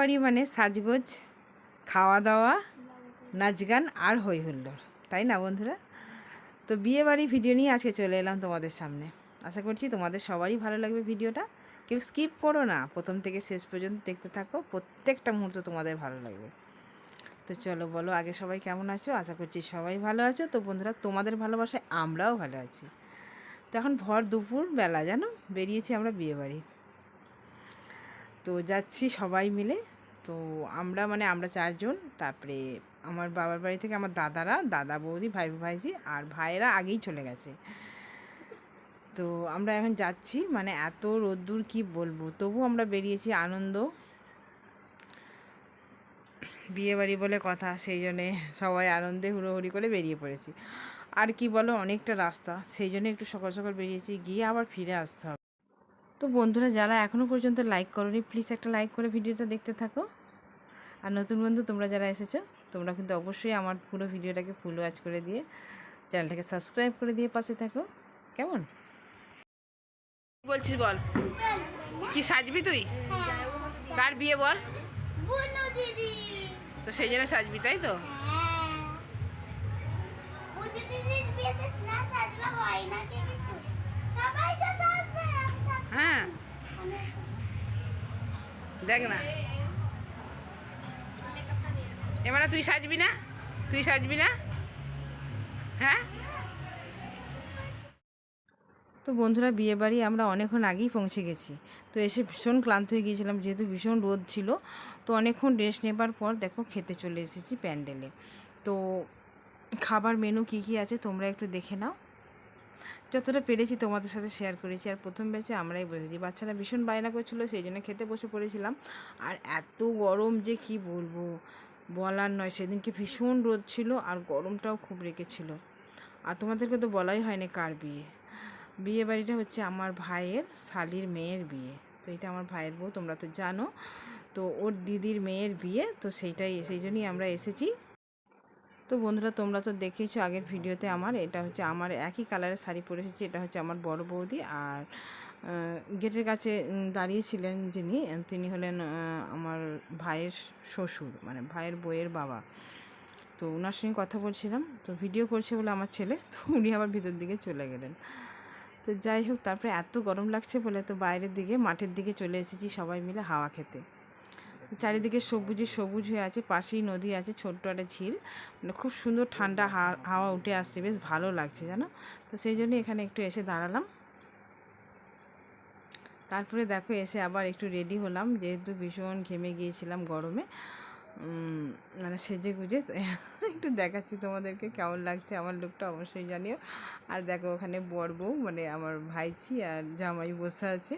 বাড়ি মানে সাজগোজ, খাওয়া দাওয়া, নাচ গান আর হই হুল্লোড়, তাই না বন্ধুরা? তো বিয়ে বাড়ি ভিডিও নিয়ে আজকে চলে এলাম তোমাদের সামনে। আশা করছি তোমাদের সবারই ভালো লাগবে ভিডিওটা। কেউ স্কিপ করো না, প্রথম থেকে শেষ পর্যন্ত দেখতে থাকো, প্রত্যেকটা মুহূর্ত তোমাদের ভালো লাগবে। তো চলো বলো আগে সবাই কেমন আছো? আশা করছি সবাই ভালো আছো। তো বন্ধুরা, তোমাদের ভালোবাসায় আমরাও ভালো আছি। তো এখন ভর দুপুর বেলা, জানো, বেরিয়েছি আমরা বিয়ে বাড়ি। তো যাচ্ছি সবাই মিলে। তো আমরা চারজন, তারপরে আমার বাবার বাড়ি থেকে আমার দাদারা, দাদা বৌদি, ভাই ভাইজি আর ভাইয়েরা আগেই চলে গেছে। তো আমরা এখন যাচ্ছি, মানে এত রোদ্দুর কি বলবো, তবু আমরা বেরিয়েছি আনন্দ, বিয়ে বাড়ি বলে কথা, সেই জন্যে সবাই আনন্দে হুড়োহুড়ি করে বেরিয়ে পড়েছি। আর কি বলো, অনেকটা রাস্তা, সেই জন্য একটু সকাল সকাল বেরিয়েছি, গিয়ে আবার ফিরে আসতে হবে। তো বন্ধুরা, যারা এখনও পর্যন্ত লাইক করোনি, প্লিজ একটা লাইক করে ভিডিওটা দেখতে থাকো। আর নতুন বন্ধু তোমরা যারা এসেছো, তোমরা কিন্তু অবশ্যই আমার পুরো ভিডিওটাকে ফুল ওয়াচ করে দিয়ে চ্যানেলটাকে সাবস্ক্রাইব করে দিয়ে পাশে থাকো, কেমন? বলছিস বল, কি সাজবি তুই? কার বিয়ে বল? তো সেই জন্য সাজবি, তাই তো? হ্যাঁ, দেখ না, এবারে তুই সাজবি না? তুই সাজবি না? হ্যাঁ। তো বন্ধুরা, বিয়ে বাড়ি আমরা অনেকক্ষণ আগেই পৌঁছে গেছি। তো এসে ভীষণ ক্লান্ত হয়ে গিয়েছিলাম, যেহেতু ভীষণ রোদ ছিল। তো অনেকক্ষণ রেস্ট নেবার পর দেখো খেতে চলে এসেছি প্যান্ডেলে। তো খাবার মেনু কি কি আছে তোমরা একটু দেখে নাও। যতটা পেরেছি তোমাদের সাথে শেয়ার করেছি। আর প্রথম ব্যাচে আমরাই বসেছি, বাচ্চারা ভীষণ বায়না করছিলো, সেই জন্য খেতে বসে পড়েছিলাম। আর এত গরম যে কি বলবো, বলার নয়। সেদিনকে ভীষণ রোদ ছিল আর গরমটাও খুব রেখেছিল। আর তোমাদেরকে তো বলাই হয়নি কার বিয়ে। বিয়ে বাড়িটা হচ্ছে আমার ভাইয়ের শালির মেয়ের বিয়ে। তো এটা আমার ভাইয়ের বউ, তোমরা তো জানো। তো ওর দিদির মেয়ের বিয়ে, তো সেই জন্যই আমরা এসেছি। তো বন্ধুরা, তোমরা তো দেখেছো আগের ভিডিওতে এটা হচ্ছে আমার একই কালারের শাড়ি পরে এসেছি। এটা হচ্ছে আমার বড় বৌদি। আর গেটের কাছে দাঁড়িয়েছিলেন যিনি, তিনি হলেন আমার ভাইয়ের শ্বশুর, মানে ভাইয়ের বউয়ের বাবা। তো ওনার সঙ্গে কথা বলছিলাম, তো ভিডিও করছে বলে আমার ছেলে, তো উনি আবার ভিতর দিকে চলে গেলেন। তো যাই হোক, তারপরে এত গরম লাগছে বলে তো বাইরের দিকে মাঠের দিকে চলে এসেছি সবাই মিলে হাওয়া খেতে। চারিদিকে সবুজ হয়ে আছে, পাশেই নদী আছে, ছোট্ট একটা ঝিল, মানে খুব সুন্দর ঠান্ডা হাওয়া উঠে আসছে, বেশ ভালো লাগছে জানো। তো সেই জন্য এখানে একটু এসে দাঁড়ালাম। তারপরে দেখো এসে আবার একটু রেডি হলাম, যেহেতু ভীষণ ঘেমে গিয়েছিলাম গরমে। মানে সেজে গুজে একটু দেখাচ্ছি তোমাদেরকে কেমন লাগছে আমার লুকটা, অবশ্যই জানিও। আর দেখো ওখানে বর বউ, মানে আমার ভাইঝি আর জামাই বসে আছে।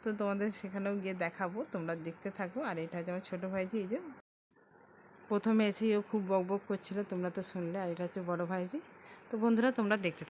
তো তোমাদের সেখানেও গিয়ে দেখাবো, তোমরা দেখতে থাকো। আর এটা হচ্ছে আমার ছোটো ভাইঝি, এই যে প্রথমে এসেই ও খুব বক বক করছিলো, তোমরা তো শুনলে। আর এটা হচ্ছে বড়ো ভাইঝি। তো বন্ধুরা, তোমরা দেখতে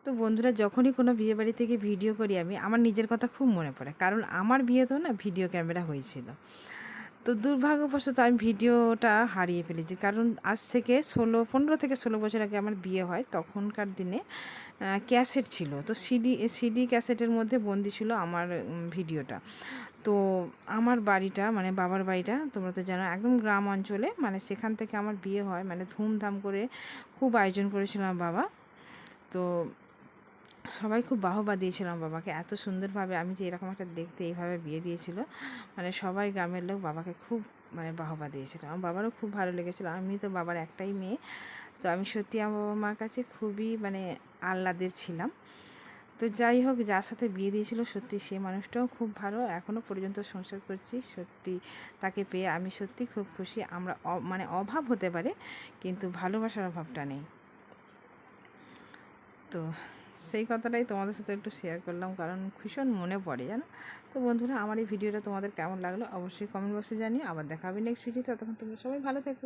তো বন্ধুরা, যখনই কোনো বিয়েবাড়ি থেকে ভিডিও করি আমি, আমার নিজের কথা খুব মনে পড়ে, কারণ আমার বিয়েতেও না ভিডিও ক্যামেরা হয়েছিল। তো দুর্ভাগ্যবশত আমি ভিডিওটা হারিয়ে ফেলেছি, কারণ আজ থেকে 15 থেকে 16 বছর আগে আমার বিয়ে হয়। তখনকার দিনে ক্যাসেট ছিল, তো সিডি ক্যাসেটের মধ্যে বন্দি ছিল আমার ভিডিওটা। তো আমার বাড়িটা, মানে বাবার বাড়িটা, তোমরা তো জানো একদম গ্রাম অঞ্চলে, মানে সেখান থেকে আমার বিয়ে হয়, মানে ধুমধাম করে খুব আয়োজন করেছিলাম বাবা। তো সবাই খুব বাহবা দিয়েছিল আমার বাবাকে, এত সুন্দরভাবে আমি যে এরকম একটা দেখতে এইভাবে বিয়ে দিয়েছিল, মানে সবাই গ্রামের লোক বাবাকে খুব মানে বাহবা দিয়েছিল। আমার বাবারও খুব ভালো লেগেছিলো। আমি তো বাবার একটাই মেয়ে, তো আমি সত্যি আমার বাবা মার কাছে খুবই মানে আহ্লাদের ছিলাম। তো যাই হোক, যার সাথে বিয়ে দিয়েছিল সত্যি সে মানুষটাও খুব ভালো, এখনও পর্যন্ত সংসার করছি। সত্যি তাকে পেয়ে আমি সত্যি খুব খুশি। আমরা মানে অভাব হতে পারে, কিন্তু ভালোবাসার অভাবটা নেই। তো সেই কথাটাই তোমাদের সাথে একটু শেয়ার করলাম, কারণ ভীষণ মনে পড়ে, জানো। তো বন্ধুরা, আমার এই ভিডিওটা তোমাদের কেমন লাগলো অবশ্যই কমেন্ট বক্সে জানিয়ে। আবার দেখা হবে নেক্সট ভিডিও। ততক্ষণ তোমরা সবাই ভালো থেকো।